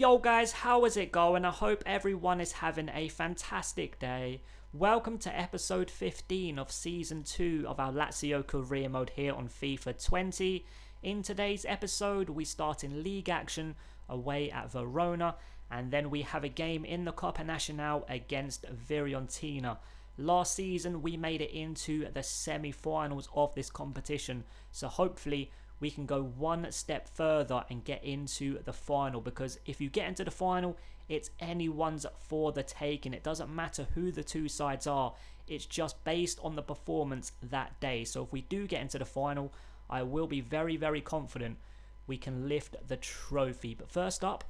Yo guys, how is it going? I hope everyone is having a fantastic day. Welcome to episode 15 of season 2 of our Lazio career mode here on FIFA 20. In today's episode, we start in league action away at Verona, and then we have a game in the Coppa Nacional against Fiorentina. Last season, we made it into the semi-finals of this competition, so hopefully we can go one step further and get into the final, because if you get into the final, it's anyone's for the taking. It doesn't matter who the two sides are. It's just based on the performance that day. So if we do get into the final, I will be very, very confident we can lift the trophy. But first up,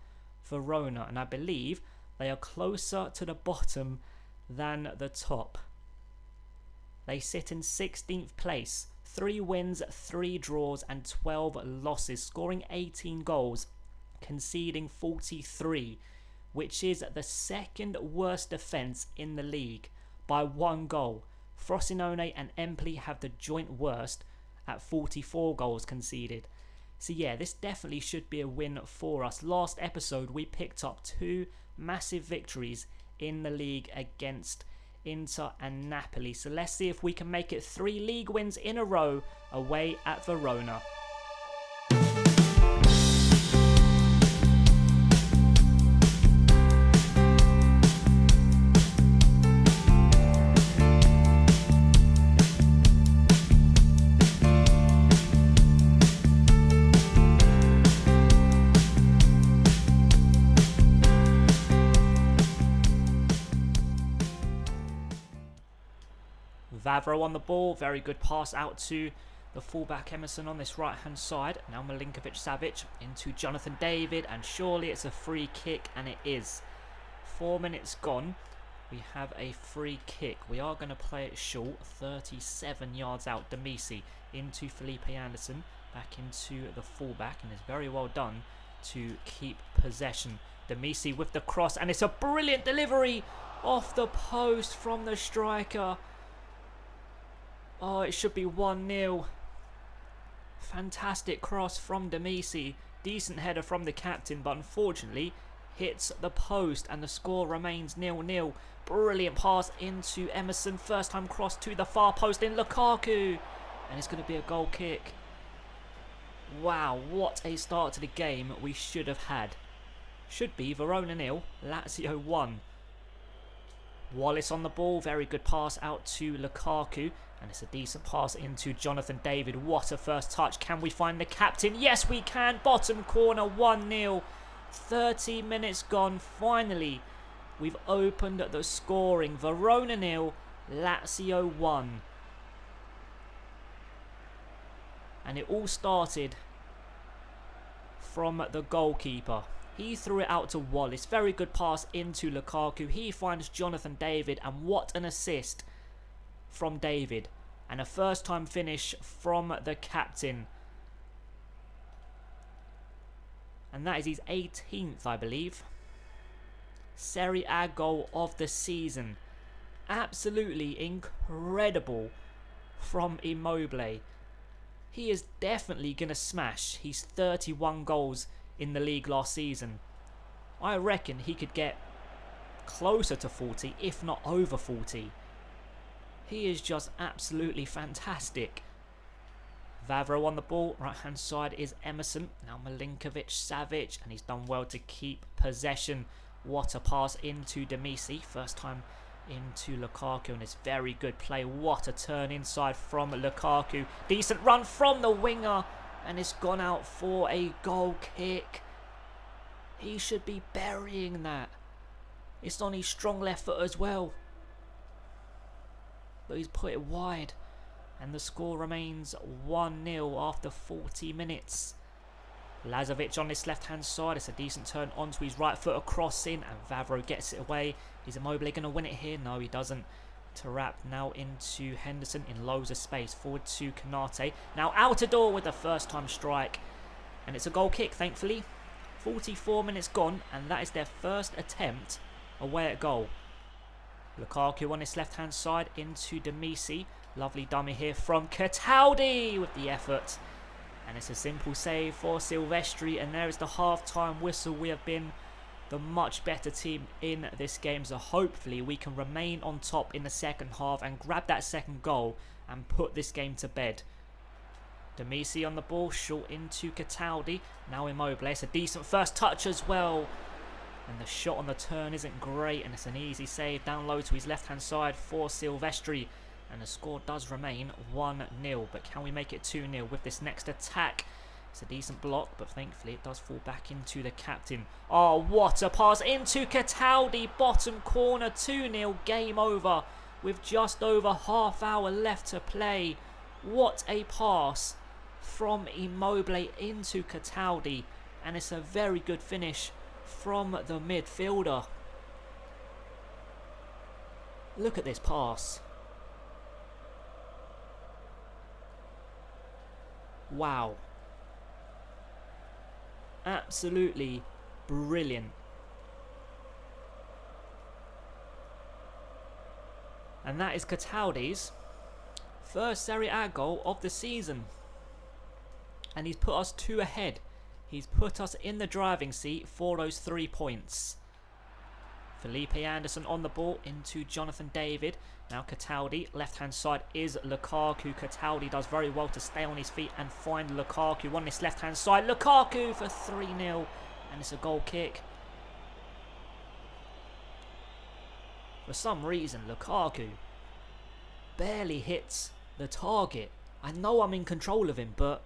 Verona, and I believe they are closer to the bottom than the top. They sit in 16th place. 3 wins, 3 draws and 12 losses, scoring 18 goals, conceding 43, which is the second worst defence in the league by 1 goal. Frosinone and Empoli have the joint worst at 44 goals conceded. So yeah, this definitely should be a win for us. Last episode we picked up 2 massive victories in the league against Inter and Napoli. So let's see if we can make it 3 league wins in a row away at Verona. Vavro on the ball, very good pass out to the fullback Emerson on this right hand side. Now Milinkovic-Savic into Jonathan David, and surely it's a free kick, and it is. 4 minutes gone, we have a free kick. We are going to play it short, 37 yards out. Demisi into Felipe Anderson, back into the fullback, and it's very well done to keep possession. Demisi with the cross, and it's a brilliant delivery off the post from the striker. Oh, it should be 1-0. Fantastic cross from Demisi. Decent header from the captain, but unfortunately hits the post and the score remains 0-0. Brilliant pass into Emerson. First time cross to the far post in Lukaku. And it's going to be a goal kick. Wow, what a start to the game we should have had. Should be Verona 0, Lazio 1. Wallace on the ball. Very good pass out to Lukaku. And it's a decent pass into Jonathan David. What a first touch. Can we find the captain? Yes, we can. Bottom corner, 1-0. 30 minutes gone. Finally, we've opened the scoring. Verona 0, Lazio 1. And it all started from the goalkeeper. He threw it out to Wallace. Very good pass into Lukaku. He finds Jonathan David, and what an assist from David, and a first time finish from the captain, and that is his 18th, I believe, Serie A goal of the season. Absolutely incredible from Immobile. He is definitely going to smash his 31 goals in the league last season. I reckon he could get closer to 40, if not over 40. He is just absolutely fantastic. Vavro on the ball. Right hand side is Emerson. Now Milinkovic-Savic, and he's done well to keep possession. What a pass into Demisi. First time into Lukaku, and it's very good play. What a turn inside from Lukaku. Decent run from the winger, and it's gone out for a goal kick. He should be burying that. It's on his strong left foot as well. But he's put it wide, and the score remains 1-0 after 40 minutes. Lazovic on this left hand side. It's a decent turn onto his right foot, a cross in, and Vavro gets it away. Is Immobile going to win it here? No, he doesn't. Tarap now into Henderson in loads of space, forward to Canate. Now outer door with the first time strike, and it's a goal kick, thankfully. 44 minutes gone, and that is their first attempt away at goal. Lukaku on his left hand side into Demisi. Lovely dummy here from Cataldi with the effort, and it's a simple save for Silvestri, and there is the half time whistle. We have been the much better team in this game, so hopefully we can remain on top in the second half and grab that second goal and put this game to bed. Demisi on the ball, short into Cataldi, now Immobile. It's a decent first touch as well, and the shot on the turn isn't great, and it's an easy save down low to his left hand side for Silvestri, and the score does remain 1-0. But can we make it 2-0 with this next attack? It's a decent block, but thankfully it does fall back into the captain. Oh, what a pass into Cataldi, bottom corner, 2-0, game over with just over half hour left to play. What a pass from Immobile into Cataldi, and it's a very good finish from the midfielder. Look at this pass. Wow. Absolutely brilliant. And that is Cataldi's first Serie A goal of the season. And he's put us 2 ahead. He's put us in the driving seat for those 3 points. Felipe Anderson on the ball into Jonathan David. Now Cataldi, left hand side is Lukaku. Cataldi does very well to stay on his feet and find Lukaku on this left hand side. Lukaku for 3-0, and it's a goal kick. For some reason Lukaku barely hits the target. I know I'm in control of him, but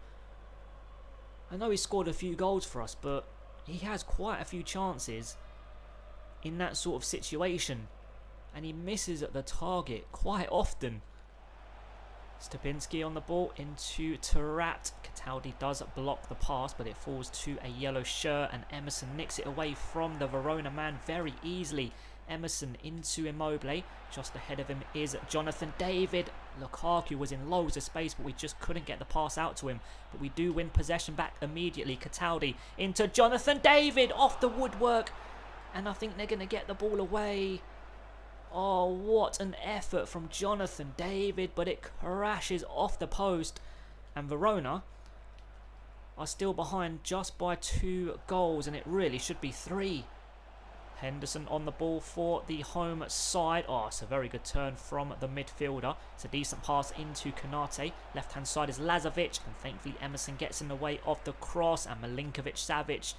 I know he scored a few goals for us, but he has quite a few chances in that sort of situation, and he misses at the target quite often. Stupinski on the ball into Tarat. Cataldi does block the pass, but it falls to a yellow shirt, and Emerson nicks it away from the Verona man very easily. Emerson into Immobile. Just ahead of him is Jonathan David. Lukaku was in loads of space, but we just couldn't get the pass out to him. But we do win possession back immediately. Cataldi into Jonathan David, off the woodwork, and I think they're going to get the ball away. Oh, what an effort from Jonathan David, but it crashes off the post, and Verona are still behind just by 2 goals, and it really should be 3. Henderson on the ball for the home side. Oh, it's a very good turn from the midfielder. It's a decent pass into Konate. Left hand side is Lazovic, and thankfully Emerson gets in the way of the cross, and Milinkovic-Savic,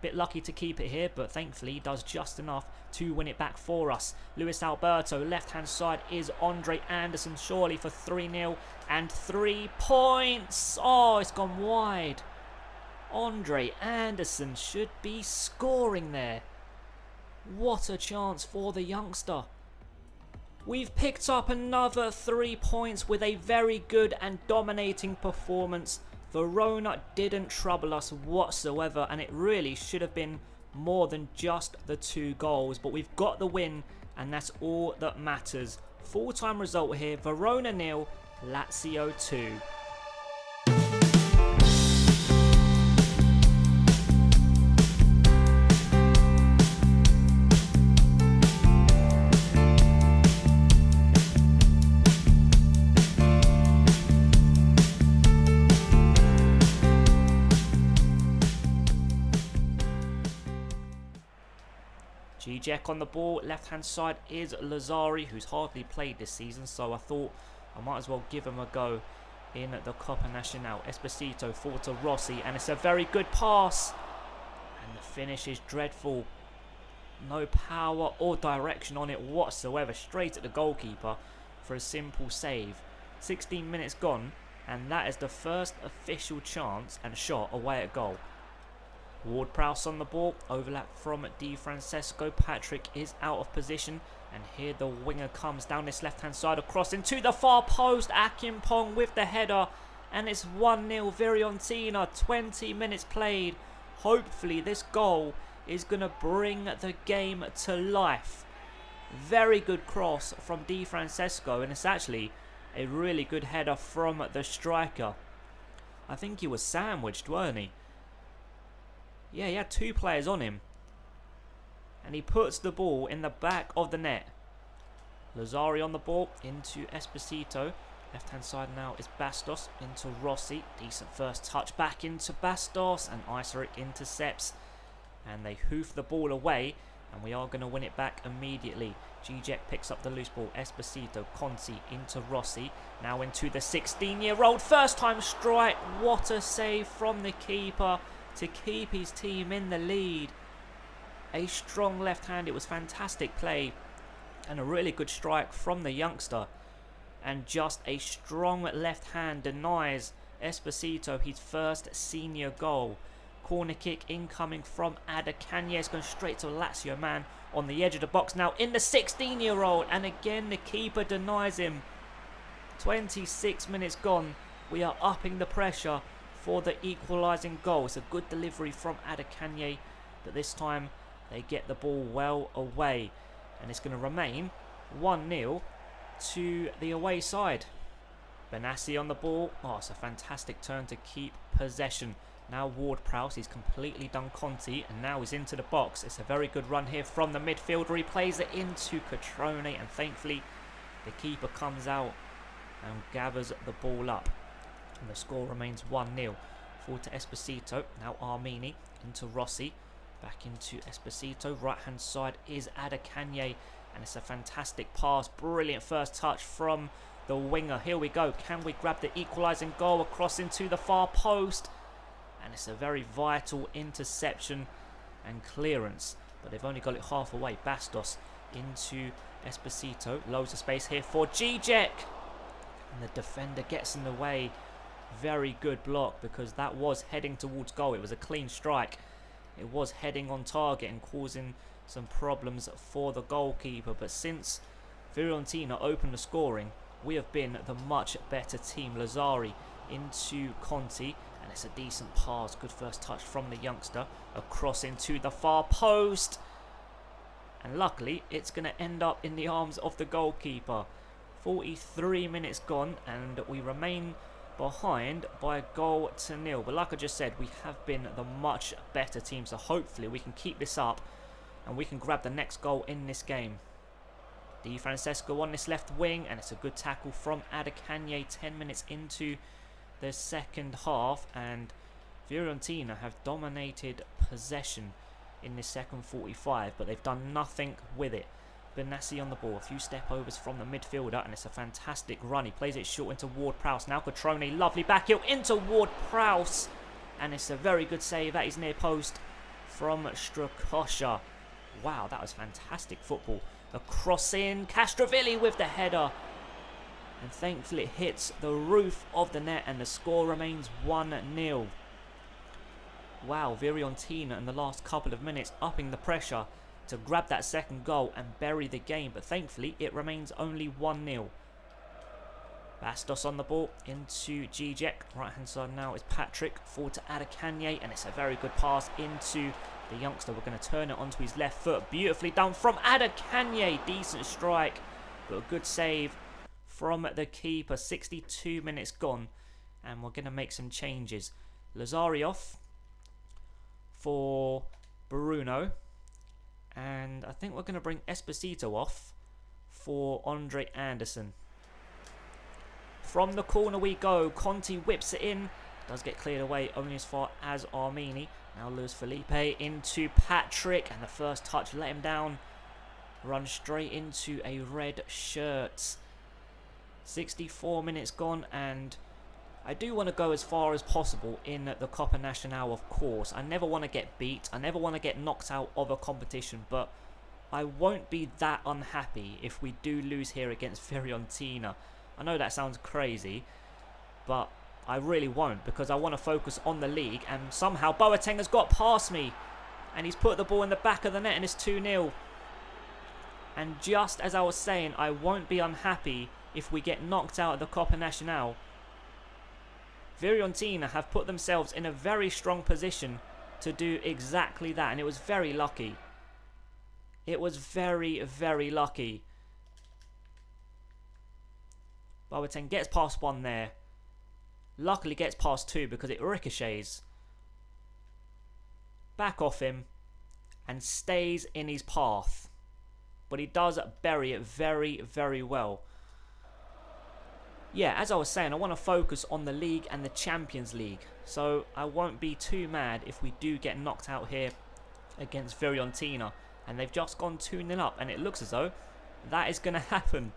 bit lucky to keep it here, but thankfully he does just enough to win it back for us. Luis Alberto, left hand side is Andre Anderson, surely for 3-0 and 3 points. Oh, it's gone wide. Andre Anderson should be scoring there. What a chance for the youngster. We've picked up another 3 points with a very good and dominating performance. Verona didn't trouble us whatsoever, and it really should have been more than just the 2 goals. But we've got the win, and that's all that matters. Full-time result here, Verona 0, Lazio 2. Ziyech on the ball, left hand side is Lazzari, who's hardly played this season, so I thought I might as well give him a go in the Coppa Nacional. Esposito forward to Rossi, and it's a very good pass, and the finish is dreadful. No power or direction on it whatsoever, straight at the goalkeeper for a simple save. 16 minutes gone, and that is the first official chance and shot away at goal. Ward-Prowse on the ball, overlap from Di Francesco. Patrick is out of position, and here the winger comes down this left-hand side across into the far post. Akimpong with the header, and it's 1-0 Fiorentina, 20 minutes played. Hopefully this goal is going to bring the game to life. Very good cross from Di Francesco, and it's actually a really good header from the striker. I think he was sandwiched, weren't he? Yeah, he had 2 players on him. And he puts the ball in the back of the net. Lazzari on the ball into Esposito. Left hand side now is Bastos into Rossi. Decent first touch back into Bastos. And Isaric intercepts. and they hoof the ball away, and we are going to win it back immediately. Gijek picks up the loose ball. Esposito, Conti into Rossi. Now into the 16-year-old. First time strike. What a save from the keeper to keep his team in the lead. A strong left hand. It was fantastic play and a really good strike from the youngster. And just a strong left hand denies Esposito his first senior goal. Corner kick incoming from Adekanye. It's going straight to a Lazio man on the edge of the box now in the 16-year-old. And again, the keeper denies him. 26 minutes gone. We are upping the pressure for the equalising goal. It's a good delivery from Adekanye, but this time they get the ball well away. And it's going to remain 1-0 to the away side. Benassi on the ball. Oh, it's a fantastic turn to keep possession. Now Ward-Prowse, he's completely done Conti, and now he's into the box. It's a very good run here from the midfielder. He plays it into Catrone, and thankfully the keeper comes out and gathers the ball up. And the score remains 1-0. Forward to Esposito. Now Armini into Rossi. Back into Esposito. Right hand side is Adekanye, and it's a fantastic pass. Brilliant first touch from the winger. Here we go. Can we grab the equalising goal across into the far post? And it's a very vital interception and clearance, but they've only got it half away. Bastos into Esposito. Loads of space here for Gijek, and the defender gets in the way. Very good block, because that was heading towards goal. It was a clean strike. It was heading on target and causing some problems for the goalkeeper, but since Fiorentina opened the scoring, we have been the much better team. Lazzari into Conti, and it's a decent pass. Good first touch from the youngster. Across into the far post, and luckily it's going to end up in the arms of the goalkeeper. 43 minutes gone, and we remain behind by a goal to nil. But like I just said, we have been the much better team, so hopefully we can keep this up and we can grab the next goal in this game. Di Francesco on this left wing, and it's a good tackle from Adekanye 10 minutes into the second half, and Fiorentina have dominated possession in this second 45, but they've done nothing with it. Benassi on the ball, a few step overs from the midfielder, and it's a fantastic run. He plays it short into Ward-Prowse. Now Catrone, lovely back heel into Ward-Prowse, and it's a very good save at his near post from Strakosha. Wow, that was fantastic football. A cross in, Castrovilli with the header, and thankfully it hits the roof of the net, and the score remains 1-0. Wow, Fiorentina in the last couple of minutes upping the pressure to grab that second goal and bury the game, but thankfully it remains only 1-0. Bastos on the ball into Gijek. Right hand side now is Patrick. Forward to Adekanye, and it's a very good pass into the youngster. We're going to turn it onto his left foot. Beautifully done from Adekanye. Decent strike, but a good save from the keeper. 62 minutes gone, and we're going to make some changes. Lazzari off for Bruno, and I think we're going to bring Esposito off for Andre Anderson. From the corner we go. Conti whips it in. Does get cleared away only as far as Armini. Now Luis Felipe into Patrick, and the first touch let him down. Run straight into a red shirt. 64 minutes gone, and I do want to go as far as possible in the Coppa Nacional, of course. I never want to get beat. I never want to get knocked out of a competition, but I won't be that unhappy if we do lose here against Fiorentina. I know that sounds crazy, but I really won't, because I want to focus on the league, and somehow Boateng has got past me, and he's put the ball in the back of the net, and it's 2-0. And just as I was saying, I won't be unhappy if we get knocked out of the Coppa Nacional. Fiorentina have put themselves in a very strong position to do exactly that, and it was very lucky. It was very, very lucky. Boateng gets past one there. Luckily gets past two because it ricochets back off him and stays in his path. But he does bury it very, very well. Yeah, as I was saying, I want to focus on the league and the Champions League. So I won't be too mad if we do get knocked out here against Fiorentina, and they've just gone 2-0 up, and it looks as though that is going to happen.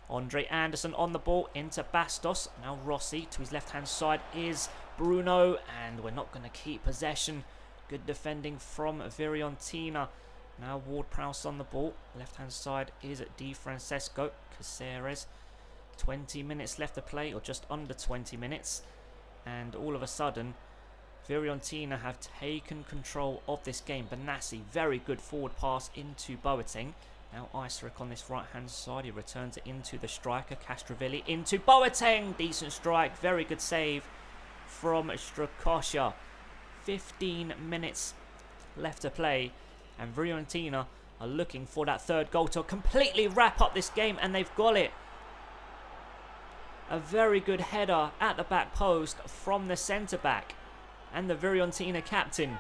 Andre Anderson on the ball into Bastos. Now Rossi to his left-hand side is Bruno, and we're not going to keep possession. Good defending from Fiorentina. Now Ward-Prowse on the ball. Left-hand side is Di Francesco. Caceres. 20 minutes left to play, or just under 20 minutes. And all of a sudden, Fiorentina have taken control of this game. Benassi, very good forward pass into Boateng. Now Isaac on this right-hand side. He returns it into the striker. Castrovilli into Boateng. Decent strike. Very good save from Strakosha. 15 minutes left to play. And Fiorentina are looking for that third goal to completely wrap up this game. And they've got it. A very good header at the back post from the centre-back. And the Fiorentina captain.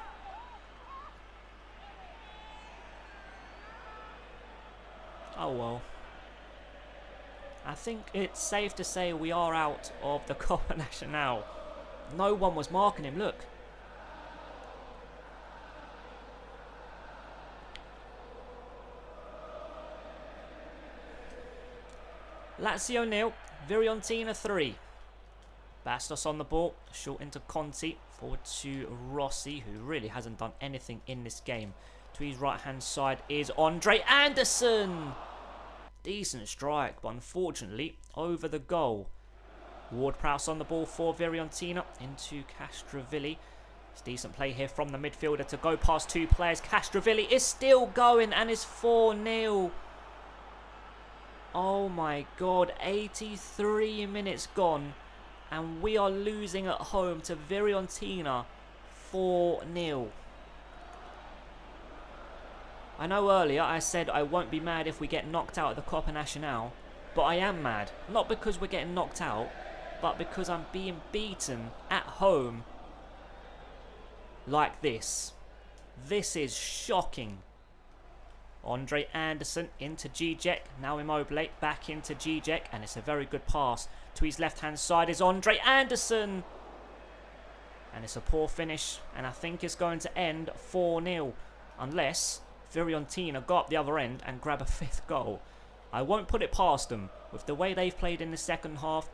Oh well. I think it's safe to say we are out of the Copa Nacional. No one was marking him, look. Lazio 0, Fiorentina 3. Bastos on the ball, short into Conti, forward to Rossi, who really hasn't done anything in this game. To his right-hand side is Andre Anderson. Decent strike, but unfortunately over the goal. Ward-Prowse on the ball for Fiorentina into Castrovilli. It's decent play here from the midfielder to go past two players. Castrovilli is still going and is 4-0. Oh my god, 83 minutes gone. And we are losing at home to Fiorentina 4-0. I know earlier I said I won't be mad if we get knocked out of the Copa Nacional. But I am mad. Not because we're getting knocked out, but because I'm being beaten at home like this. This is shocking. Andre Anderson into Ziyech. Now Immobile back into Ziyech. And it's a very good pass. To his left-hand side is Andre Anderson. And it's a poor finish. And I think it's going to end 4-0. Unless Fiorentina go up the other end and grab a fifth goal. I won't put it past them. With the way they've played in the second half.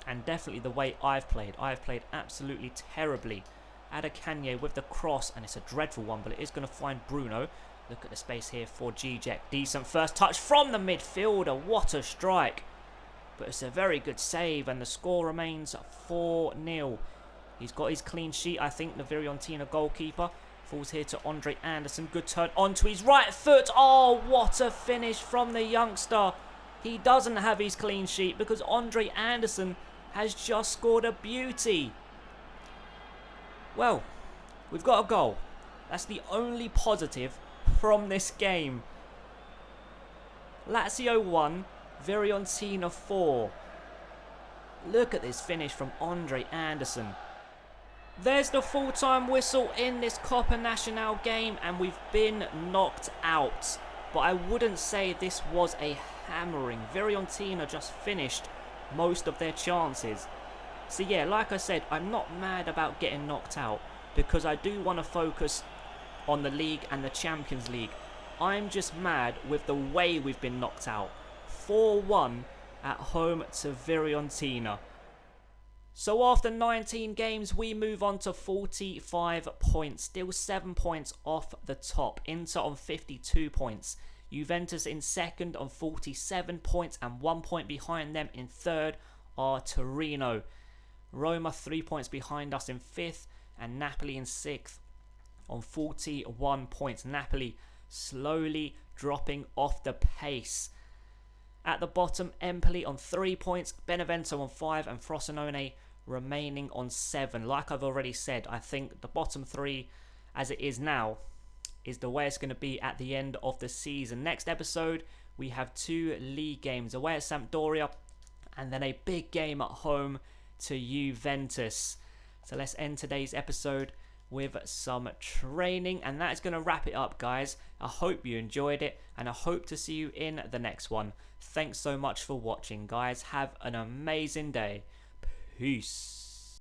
And definitely the way I've played. I've played absolutely terribly. Adekanye with the cross. And it's a dreadful one. But it is going to find Bruno. Look at the space here for Ziyech. Decent first touch from the midfielder. What a strike. But it's a very good save. And the score remains 4-0. He's got his clean sheet. I think the Fiorentina goalkeeper. Falls here to Andre Anderson. Good turn onto his right foot. Oh, what a finish from the youngster. He doesn't have his clean sheet because Andre Anderson has just scored a beauty. Well, we've got a goal. That's the only positive from this game. Lazio 1, Fiorentina 4. Look at this finish from Andre Anderson. There's the full-time whistle in this Copa Nacional game, and we've been knocked out. But I wouldn't say this was a hammering. Fiorentina just finished most of their chances. So yeah, like I said, I'm not mad about getting knocked out because I do want to focus on the league and the Champions League. I'm just mad with the way we've been knocked out. 4-1 at home to Fiorentina. So after 19 games, we move on to 45 points. Still 7 points off the top. Inter on 52 points. Juventus in second on 47 points. And 1 point behind them in third are Torino. Roma 3 points behind us in fifth. And Napoli in sixth on 41 points. Napoli slowly dropping off the pace. At the bottom, Empoli on 3 points, Benevento on 5, and Frosinone remaining on 7. Like I've already said, I think the bottom 3, as it is now, is the way it's going to be at the end of the season. Next episode, we have 2 league games, away at Sampdoria, and then a big game at home to Juventus. So let's end today's episode with some training, and that is going to wrap it up, guys. I hope you enjoyed it, and I hope to see you in the next one. Thanks so much for watching, guys. Have an amazing day. Peace.